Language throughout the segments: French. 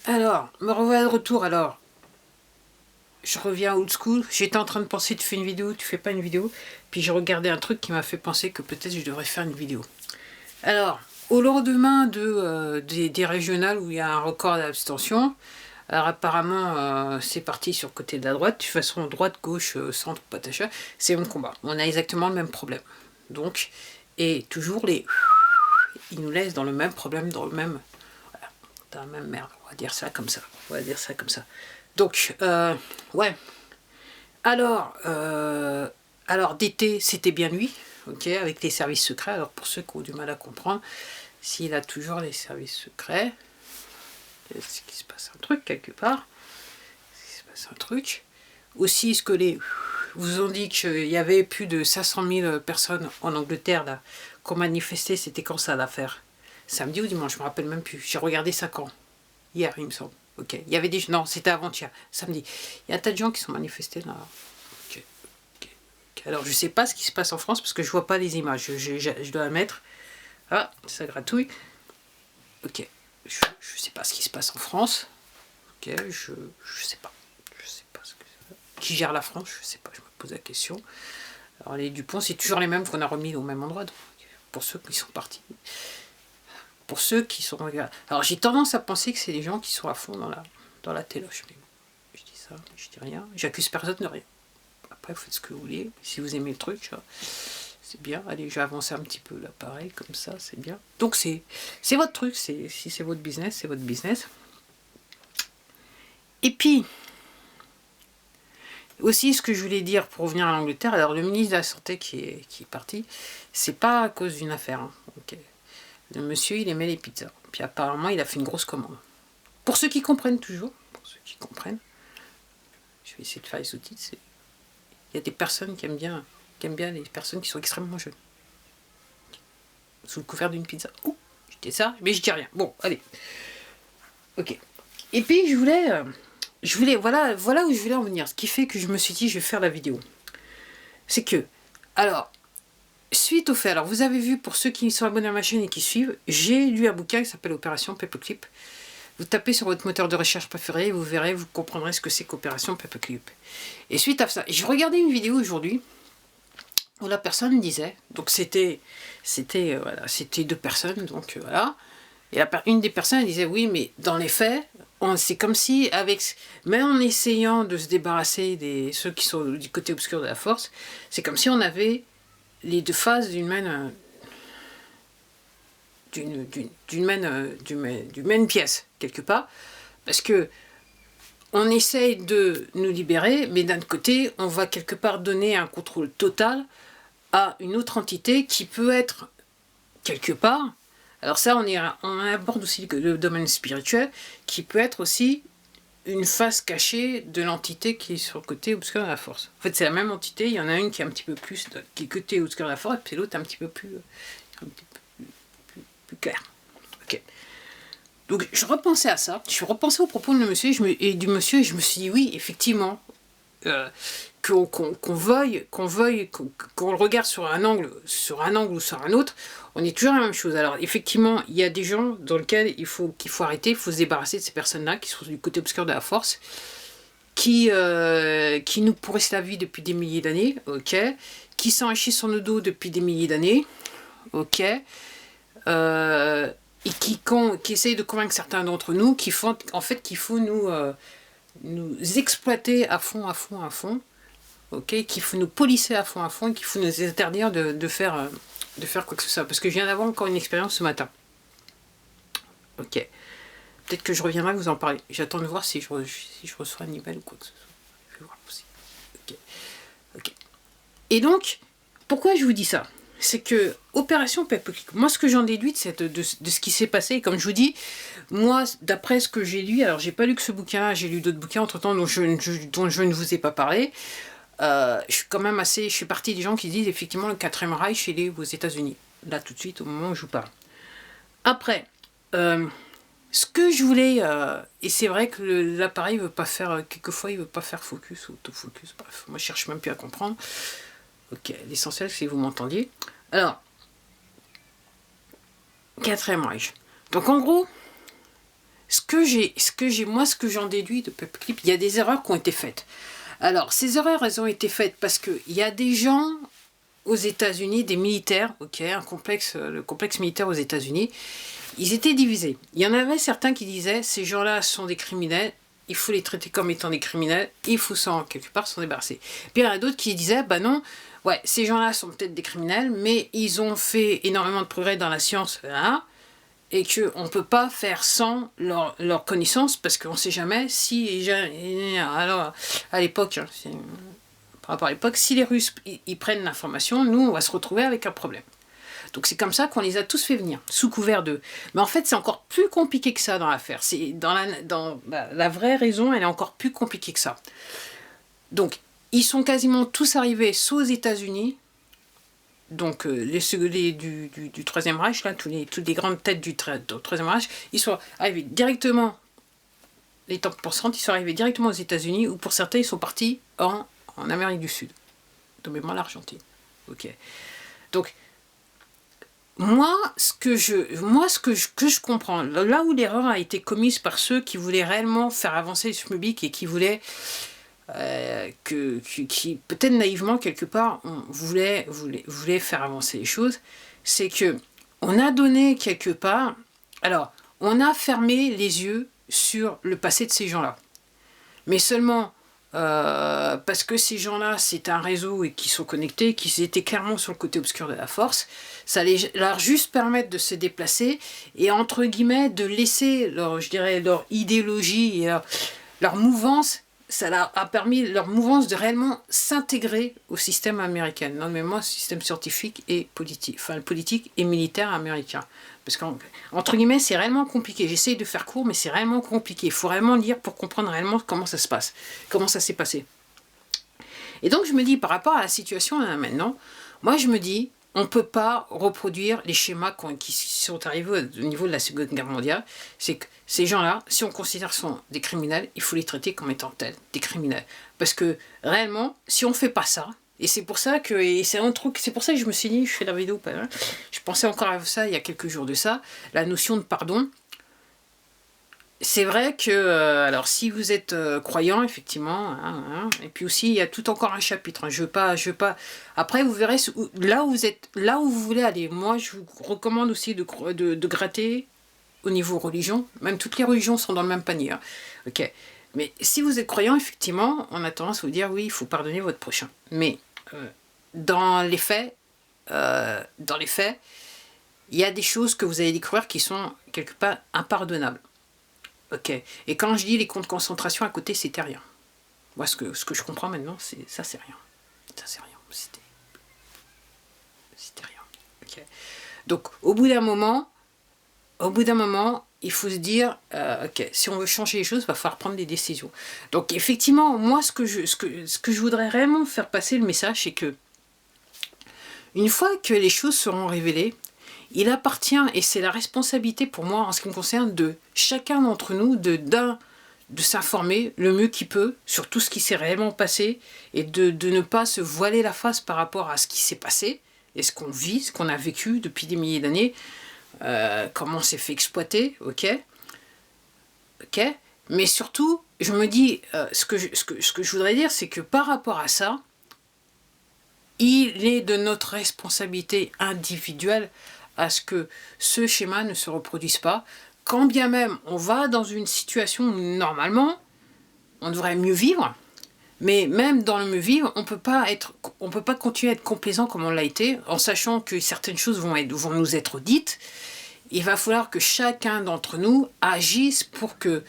Alors, me revoilà de retour. Alors, je reviens old school. J'étais en train de penser, tu fais une vidéo, tu fais pas une vidéo. Puis j'ai regardé un truc qui m'a fait penser que peut-être je devrais faire une vidéo. Alors, au lendemain des régionales où il y a un record d'abstention, alors apparemment c'est parti sur le côté de la droite. De toute façon, droite, gauche, centre, patacha, c'est le même combat. On a exactement le même problème. Donc, et toujours ils nous laissent dans le même problème, dans le même... Voilà, dans la même merde. On va dire ça comme ça. On va dire ça comme ça. Donc, ouais. Alors d'été, c'était bien lui, ok, avec les services secrets. Alors pour ceux qui ont du mal à comprendre, s'il a toujours les services secrets, est-ce qu'il se passe un truc quelque part? Est-ce qu'il se passe un truc? Aussi, est-ce que les vous ont dit qu'il y avait plus de 500 000 personnes en Angleterre là, qui ont manifesté, c'était quand ça l'affaire? Samedi ou dimanche, je me rappelle même plus. J'ai regardé ça quand? Hier, il me semble. Ok. Il y avait des... Non, c'était avant-hier, samedi. Il y a un tas de gens qui sont manifestés là. Ok. Ok. Alors, je sais pas ce qui se passe en France parce que je vois pas les images. Je dois la mettre. Ah, ça gratouille. Ok. Je sais pas ce qui se passe en France. Ok. Je sais pas. Je sais pas ce que c'est. Qui gère la France? Je sais pas. Je me pose la question. Alors, les Dupont, c'est toujours les mêmes qu'on a remis au même endroit. Donc, pour ceux qui sont partis. Pour ceux qui sont... Alors j'ai tendance à penser que c'est des gens qui sont à fond dans la téloche. Mais je dis ça, je dis rien. J'accuse personne de rien. Après, vous faites ce que vous voulez. Si vous aimez le truc, c'est bien. Allez, j'ai avancé un petit peu là, pareil, comme ça, c'est bien. Donc c'est votre truc. Si c'est votre business, c'est votre business. Et puis, aussi ce que je voulais dire pour revenir à l'Angleterre, alors le ministre de la Santé qui est parti, c'est pas à cause d'une affaire. Hein. Okay. Le monsieur, il aimait les pizzas. Puis apparemment, il a fait une grosse commande. Pour ceux qui comprennent toujours, pour ceux qui comprennent, je vais essayer de faire les sous-titres. Il y a des personnes qui aiment bien les personnes qui sont extrêmement jeunes. Sous le couvert d'une pizza. Ouh, je dis ça, mais je dis rien. Bon, allez. Ok. Et puis, je voulais, voilà où je voulais en venir. Ce qui fait que je me suis dit, je vais faire la vidéo. C'est que, alors, suite au fait, alors vous avez vu, pour ceux qui sont abonnés à ma chaîne et qui suivent, j'ai lu un bouquin qui s'appelle Opération Paperclip. Vous tapez sur votre moteur de recherche préféré, vous verrez, vous comprendrez ce que c'est qu'Opération Paperclip. Et suite à ça, j'ai regardé une vidéo aujourd'hui où la personne disait, donc c'était deux personnes, donc voilà, et une des personnes disait, oui, mais dans les faits, c'est comme si, même en essayant de se débarrasser de ceux qui sont du côté obscur de la force, c'est comme si on avait les deux faces d'une même pièce, quelque part, parce que on essaye de nous libérer, mais d'un côté, on va quelque part donner un contrôle total à une autre entité qui peut être quelque part, alors ça on aborde aussi le domaine spirituel, qui peut être aussi une face cachée de l'entité qui est sur le côté obscur de la force. En fait, c'est la même entité, il y en a une qui est un petit peu plus, qui est côté obscur de la force, et puis l'autre un petit peu plus clair. Ok. Donc je repensais à ça, je repensais au propos de monsieur et du monsieur, et je me suis dit oui, effectivement, qu'on le regarde sur un angle ou sur un autre, on est toujours la même chose. Alors effectivement, il y a des gens dans lesquels qu'il faut arrêter, il faut se débarrasser de ces personnes-là qui sont du côté obscur de la force, qui nous pourrissent la vie depuis des milliers d'années, ok, qui s'enrichissent sur nos dos depuis des milliers d'années, ok, et qui essayent de convaincre certains d'entre nous qu'il faut nous exploiter à fond, ok, qu'il faut nous polisser à fond, et qu'il faut nous interdire de faire quoi que ce soit. Parce que je viens d'avoir encore une expérience ce matin. Ok. Peut-être que je reviendrai vous en parler. J'attends de voir si je reçois un email ou quoi que ce soit. Je vais voir aussi. Ok. Ok. Et donc, pourquoi je vous dis ça? C'est que Opération Paperclip, moi ce que j'en déduis de ce qui s'est passé, comme je vous dis, moi d'après ce que j'ai lu, alors j'ai pas lu que ce bouquin, j'ai lu d'autres bouquins entre temps dont je ne vous ai pas parlé, je suis quand même je suis partie des gens qui disent effectivement le 4e Reich il est aux États-Unis, là tout de suite au moment où je vous parle. Après, ce que je voulais, et c'est vrai que l'appareil veut pas faire, quelquefois il veut pas faire focus ou autofocus, bref, moi je cherche même plus à comprendre. Ok, l'essentiel c'est que vous m'entendiez. Alors, 4e Reich. Donc en gros, Moi, ce que j'en déduis de Paperclip, il y a des erreurs qui ont été faites. Alors, ces erreurs, elles ont été faites parce qu'il y a des gens aux États-Unis, des militaires, ok, le complexe militaire aux États-Unis, ils étaient divisés. Il y en avait certains qui disaient, ces gens-là sont des criminels, il faut les traiter comme étant des criminels, il faut quelque part s'en débarrasser. Puis il y en a d'autres qui disaient, bah non, ouais, ces gens-là sont peut-être des criminels, mais ils ont fait énormément de progrès dans la science, hein, et qu'on ne peut pas faire sans leur connaissance, parce qu'on ne sait jamais si... Alors, à l'époque, hein, par rapport à l'époque, si les Russes ils prennent l'information, nous, on va se retrouver avec un problème. Donc c'est comme ça qu'on les a tous fait venir, sous couvert d'eux. Mais en fait, c'est encore plus compliqué que ça dans l'affaire. La vraie raison, elle est encore plus compliquée que ça. Donc, ils sont quasiment tous arrivés, soit aux États-Unis, donc du Troisième Reich, là, toutes les grandes têtes du Troisième Reich, ils sont arrivés directement, les top pourcents, ils sont arrivés directement aux États-Unis, ou pour certains, ils sont partis en Amérique du Sud, notamment l'Argentine. Ok. Donc, moi, ce que je comprends, là où l'erreur a été commise par ceux qui voulaient réellement faire avancer le public et qui voulaient, qui peut-être naïvement quelque part, voulait faire avancer les choses, c'est que on a donné quelque part, alors on a fermé les yeux sur le passé de ces gens-là, mais seulement parce que ces gens-là, c'est un réseau et qui sont connectés, qui étaient clairement sur le côté obscur de la force, ça allait leur juste permettre de se déplacer et entre guillemets de laisser leur idéologie et leur mouvance, ça leur a permis leur mouvance de réellement s'intégrer au système américain, non mais moi système scientifique et politique, politique et militaire américain. Parce qu'entre guillemets, c'est réellement compliqué. J'essaye de faire court, mais c'est réellement compliqué. Il faut vraiment lire pour comprendre réellement comment ça se passe, comment ça s'est passé. Et donc, je me dis, par rapport à la situation maintenant, moi, je me dis, on ne peut pas reproduire les schémas qui sont arrivés au niveau de la Seconde Guerre mondiale. C'est que ces gens-là, si on considère qu'ils sont des criminels, il faut les traiter comme étant tels, des criminels. Parce que, réellement, si on ne fait pas ça, et c'est pour ça que c'est pour ça que je me suis dit, je fais la vidéo, je pensais encore à ça il y a quelques jours de ça, la notion de pardon. C'est vrai que, alors si vous êtes croyant, effectivement, et puis aussi il y a tout encore un chapitre, je veux pas, après vous verrez là où vous voulez aller. Moi je vous recommande aussi de gratter au niveau religion, même toutes les religions sont dans le même panier, hein. Ok. Mais si vous êtes croyant, effectivement, on a tendance à vous dire oui, il faut pardonner votre prochain. Mais dans les faits, il y a des choses que vous allez découvrir qui sont quelque part impardonnables. Ok. Et quand je dis les camps de concentration à côté, c'était rien. Moi, ce que je comprends maintenant, c'est ça, c'est rien. Ça, c'est rien. C'était rien. Ok. Donc, au bout d'un moment, il faut se dire, ok, si on veut changer les choses, il va falloir prendre des décisions. Donc effectivement, moi, ce que je voudrais réellement faire passer le message, c'est que une fois que les choses seront révélées, il appartient, et c'est la responsabilité pour moi en ce qui me concerne, de chacun d'entre nous de s'informer le mieux qu'il peut sur tout ce qui s'est réellement passé et de ne pas se voiler la face par rapport à ce qui s'est passé et ce qu'on vit, ce qu'on a vécu depuis des milliers d'années. Comment on s'est fait exploiter, ok, mais surtout, je me dis, ce que je voudrais dire, c'est que par rapport à ça, il est de notre responsabilité individuelle à ce que ce schéma ne se reproduise pas, quand bien même on va dans une situation où normalement, on devrait mieux vivre, mais même dans le mieux vivre, on peut pas continuer à être complaisant comme on l'a été, en sachant que certaines choses vont nous être dites. Il va falloir que chacun d'entre nous agisse pour que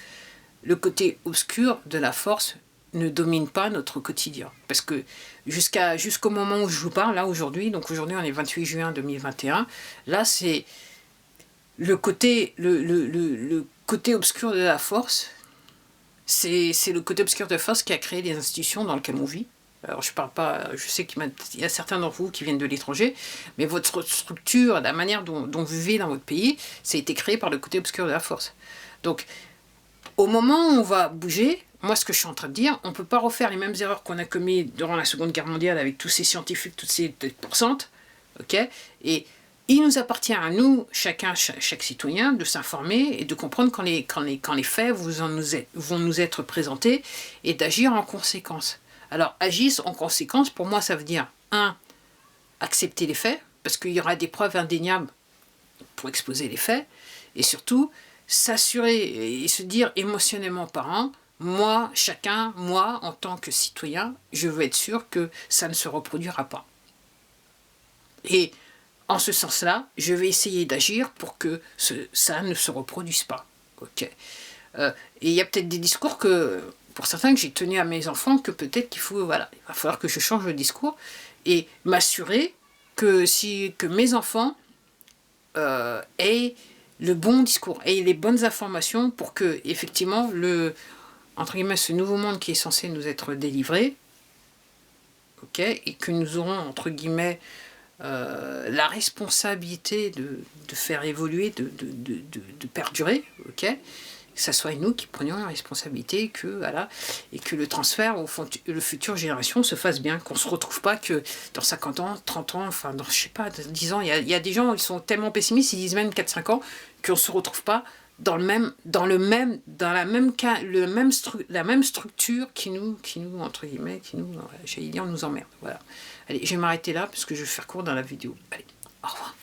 le côté obscur de la force ne domine pas notre quotidien. Parce que jusqu'au moment où je vous parle, là aujourd'hui, donc aujourd'hui on est 28 juin 2021, là c'est le côté obscur de la force. C'est le côté obscur de la force qui a créé les institutions dans lesquelles on vit. Alors je parle pas, je sais qu'il y a certains d'entre vous qui viennent de l'étranger, mais votre structure, la manière dont vous vivez dans votre pays, ça a été créé par le côté obscur de la force. Donc, au moment où on va bouger, moi ce que je suis en train de dire, on ne peut pas refaire les mêmes erreurs qu'on a commises durant la Seconde Guerre mondiale avec tous ces scientifiques, toutes ces pourcentes, ok, et il nous appartient à nous, chacun, chaque citoyen, de s'informer et de comprendre quand les faits vont nous être présentés et d'agir en conséquence. Alors, agir en conséquence, pour moi, ça veut dire, 1, accepter les faits, parce qu'il y aura des preuves indéniables pour exposer les faits, et surtout, s'assurer et se dire émotionnellement parent, moi, en tant que citoyen, je veux être sûr que ça ne se reproduira pas. Et en ce sens-là, je vais essayer d'agir pour que ça ne se reproduise pas. Ok. Et il y a peut-être des discours pour certains, que j'ai tenu à mes enfants, que peut-être qu'il faut, voilà, il va falloir que je change le discours et m'assurer que mes enfants aient le bon discours, aient les bonnes informations pour que, effectivement, entre guillemets, ce nouveau monde qui est censé nous être délivré, ok, et que nous aurons, entre guillemets, la responsabilité de faire évoluer, de perdurer, ok, que ce soit nous qui prenions la responsabilité, voilà, et que le transfert aux futures générations se fasse bien, qu'on ne se retrouve pas que dans 50 ans, 30 ans, enfin, je sais pas, 10 ans, il y a des gens qui sont tellement pessimistes, ils disent même 4-5 ans, qu'on ne se retrouve pas dans la même structure qui nous, entre guillemets, j'allais dire, nous emmerde. Voilà. Allez, je vais m'arrêter là parce que je vais faire court dans la vidéo. Allez, au revoir.